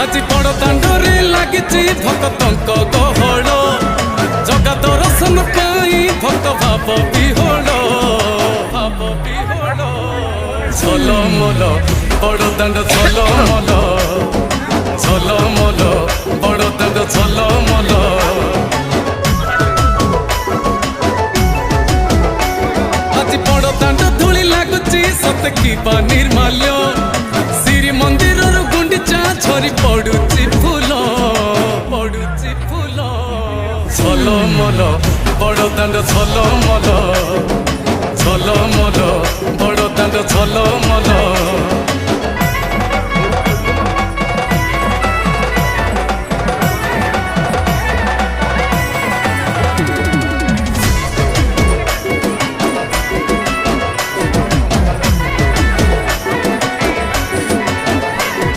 আজি বড় দাଣ୍ଡরে লাগিছি ভক্তଙ୍କ গহଳ জগা দর্শন পাই ভক্ত ভাব বিহଳ ঝলমল বড় দাণ্ড ঝলমল ঝলমল বড় দাণ্ড ঝলমল আজি বড় দাণ্ড ধূলি লাগুছি সতে কিবা নির্মাল্য শ্রী মন্দিরর গুন্ডিচা ঝরি পড়ুছি ফুল ঝলমল বড় দাণ্ড ঝলমল